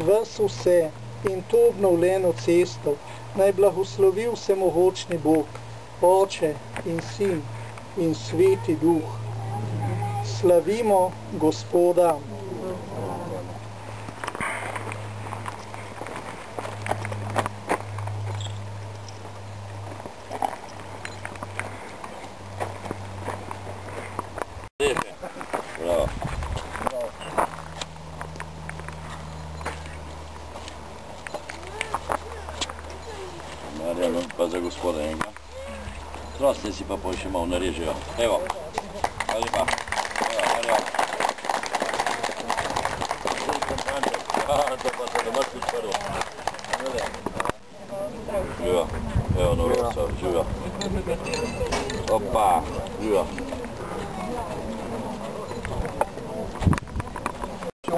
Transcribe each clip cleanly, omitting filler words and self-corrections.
vas vse in to obnovljeno cesto naj blagoslovi vsemogočni Bog, Oče in Sin in Sveti Duh. Slavimo Gospoda. Marjano, pa za gospoda enega. Krasne si pa pol še malo narežejo. Evo. Hvala lepa. Evo, Marjano. To pa se domač tudi prvo. Živa. Evo, novica. Živa. Opa. Živa.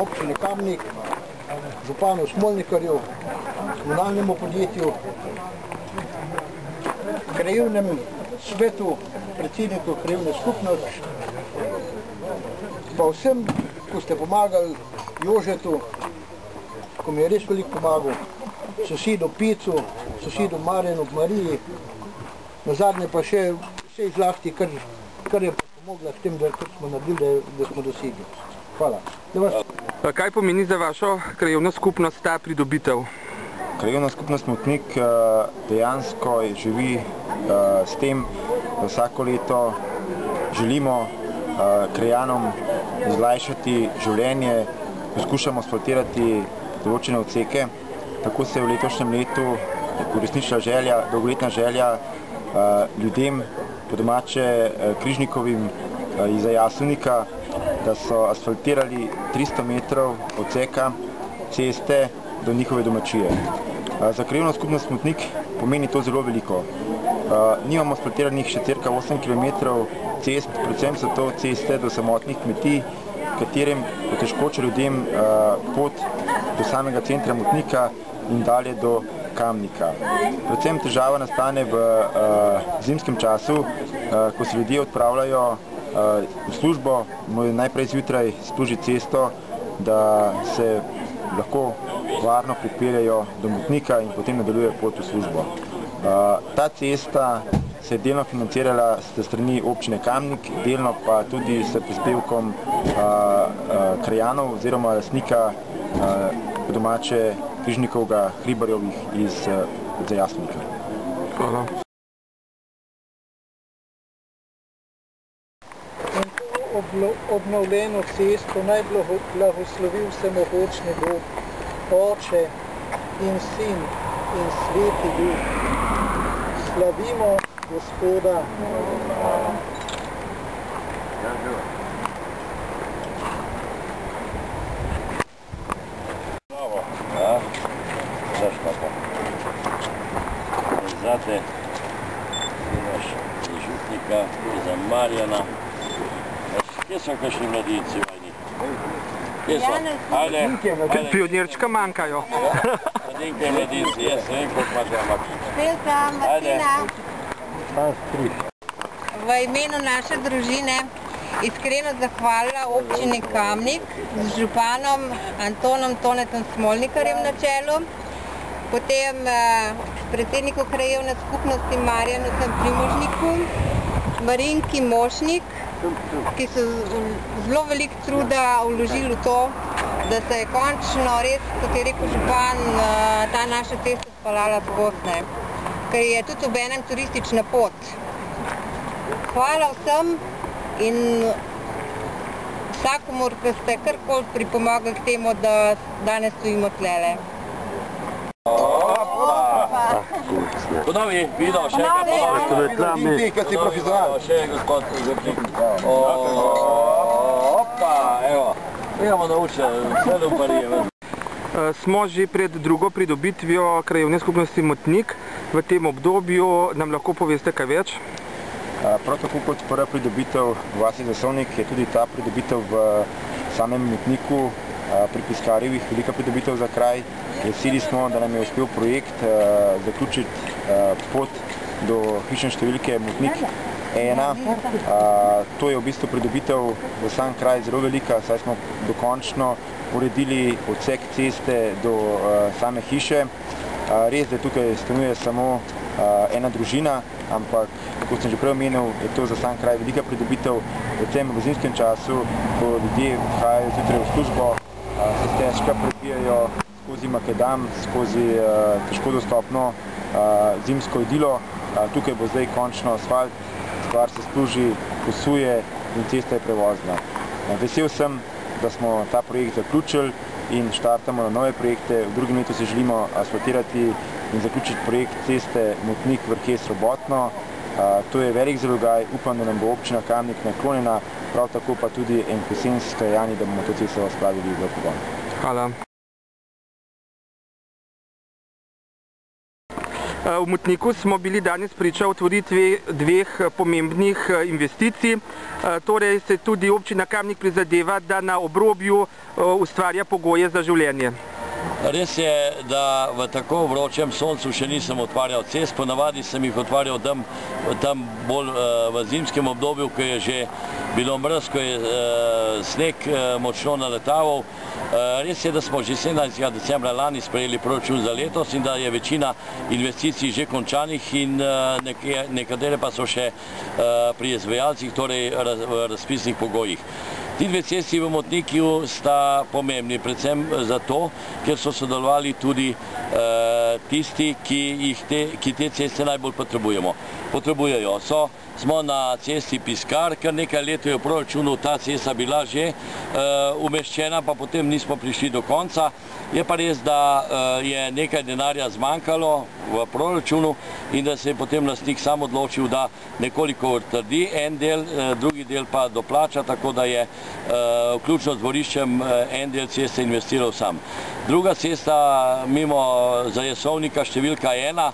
Občine Kamnik, županu Smolnikarju, komunalnemu podjetju, krajevnem svetu, predsedniku krajevne skupnosti, pa vsem, ko ste pomagali Jožetu, ko mi je res veliko pomagal, sosedu Pecu, sosedu Marjanu, Mariji, nazadnje pa še vsej zlasti, kar je pomogla s tem, da smo naredili, da smo dosegli. Hvala. Kaj pomeni za vašo krajevno skupnost ta pridobitev? Krajevna skupnost Smotnik dejansko živi s tem, da vsako leto želimo krajanom izlajšati življenje, poskušamo asfaltirati določene odseke. Tako se je v letošnjem letu uresničila želja, dolgoletna želja ljudem, po domače Križnikovim iz Jaslovnika, da so asfaltirali 300 metrov odseka ceste do njihove domačije. Za krajevno skupnost Smotnik pomeni to zelo veliko. Nimamo asfaltiranih še cirka 8 km cest, predvsem so to ceste do samotnih kmetij, katerim otežkoča ljudem pot do samega centra Smotnika in dalje do Kamnika. Predvsem težava nastane v zimskem času, ko se ljudje odpravljajo v službo, najprej zjutraj splužiti cesto, da se lahko varno pripeljejo do Smotnika in potem nadaljujejo pot v službo. Ta cesta se je delno financirala s strani občine Kamnik, delno pa tudi s prispevkom krajanov oziroma lastnika po domače Križnikovega Hribarjevih iz Jaslovnika. Hvala. Obnovljeno cesto naj blagoslovi vsemogočni Bog, Oče in Sin in Sveti Duh. Slavimo Gospoda. Bravo. Ja, znaš kako. Zate imaš župnika, za Marjana. Kje so kakšni mladinci vajni? Kje so? Ajde. Pionirčka manjkajo. Mladinke mladinci, jaz ne vem, koliko imate amak. Štelka, Martina. V imenu naše družine iskreno zahvalila občini Kamnik z županom Antonom Tonetom Smolnikarjem na čelu, potem predsedniku krajevne skupnosti Marjanu Primožniku, Marinki Mošnik, ki so zelo veliko truda vložili v to, da se je končno res, kot je rekel župan, ta naša cesta speljala skozi, ker je tudi obenem turistična pot. Hvala vsem in vsakomur, ki ste karkoli pripomogli k temu, da danes stojimo tlele. Ponovi, videl, še enkrat ponovi. Ti, kad si profesional. Še gospod Zrčnik. Opa, evo. Imamo naučili, vse do parije. Smo že pred drugo pridobitvijo krajevne skupnosti Smotnik. V tem obdobju nam lahko poveste kaj več? Prav tako kot prva pridobitev v vasi Zasovnik je tudi ta pridobitev v samem Smotniku pri Piskarjevih velika pridobitev za kraj. Veseli smo, da nam je uspel projekt zaključiti pot do hišne številke Smotnik ena. To je v bistvu pridobitev za sam kraj zelo velika, saj smo dokončno uredili odsek ceste do same hiše. Res, da tukaj stanuje samo ena družina, ampak, kot sem že prej omenil, je to za sam kraj velika pridobitev. Predvsem v zimskem času, ko ljudje odhajajo zjutraj v službo, se težko prebijajo skozi makadam, skozi težko dostopno zimsko idilo. Tukaj bo zdaj končno asfalt, stvar se spluži, posuje in cesta je prevozna. Vesel sem, da smo ta projekt zaključili in štartamo na nove projekte. V drugem letu se želimo asfaltirati in zaključiti projekt ceste Motnik-Vrhje-Srobotno. To je velik zalogaj, upam, da nam bo občina Kamnik naklonjena, prav tako pa tudi en konsenz s krajani, da bomo to cesto spravili v pogon. Hvala. V Motniku smo bili danes priča otvoritvi dveh pomembnih investicij. Torej se tudi občina Kamnik prizadeva, da na obrobju ustvarja pogoje za življenje. Res je, da v tako vročem soncu še nisem otvarjal cest, ponavadi sem jih otvarjal tam bolj v zimskem obdobju, ko je že bilo mrz, ko je sneg močno naletaval. Res je, da smo že 17. decembra lani sprejeli proračun za letos in da je večina investicij že končanih in nekatere pa so še pri izvajalcih, torej v razpisnih pogojih. Ti dve cesti v Motniku sta pomembni, predvsem zato, ker so sodelovali tudi tisti, ki te ceste najbolj potrebujejo. Smo na cesti Piskar, kar nekaj let je v proračunu ta cesta bila že umeščena, pa potem nismo prišli do konca. Je pa res, da je nekaj denarja zmanjkalo v proračunu in da se je potem lastnik sam odločil, da nekoliko utrdi en del, drugi del pa doplača, tako da je vključno z dvoriščem en del ceste investiral sam. Druga cesta mimo Zajesovnika številka 1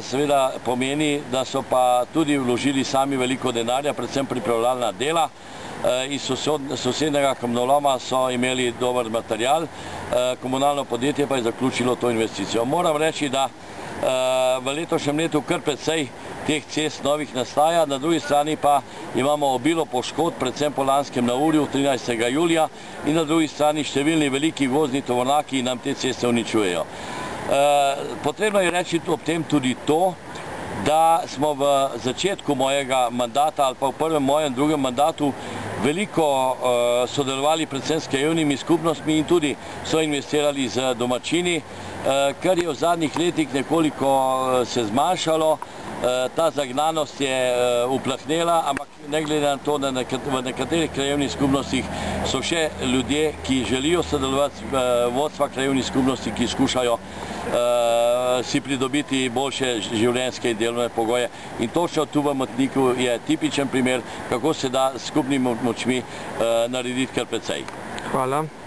seveda pomeni, da so pa tudi vložili sami veliko denarja, predvsem pripravljalna dela. Iz sosednjega kamnoloma so imeli dober material, komunalno podjetje pa je zaključilo to investicijo. Moram reči, da v letošnjem letu kar precej teh cest novih nastaja, na drugi strani pa imamo obilo poškodb, predvsem po lanskem neurju 13. julija in na drugi strani številni veliki gozdni tovornjaki nam te ceste uničujejo. Potrebno je reči ob tem tudi to, da smo v začetku mojega mandata ali pa v prvem mojem drugem mandatu veliko sodelovali predvsem s krajevnimi skupnostmi in tudi so investirali z domačini, kar je v zadnjih letih nekoliko se zmanjšalo. Ta zagnanost je uplahnela, ampak ne glede na to, da v nekaterih krajevnih skupnostih so še ljudje, ki želijo sodelovati vodstva krajevnih skupnosti, ki skušajo si pridobiti boljše življenjske in delovne pogoje. In točno tu v Motniku je tipičen primer, kako se da s skupnimi močmi narediti kar precej. Hvala.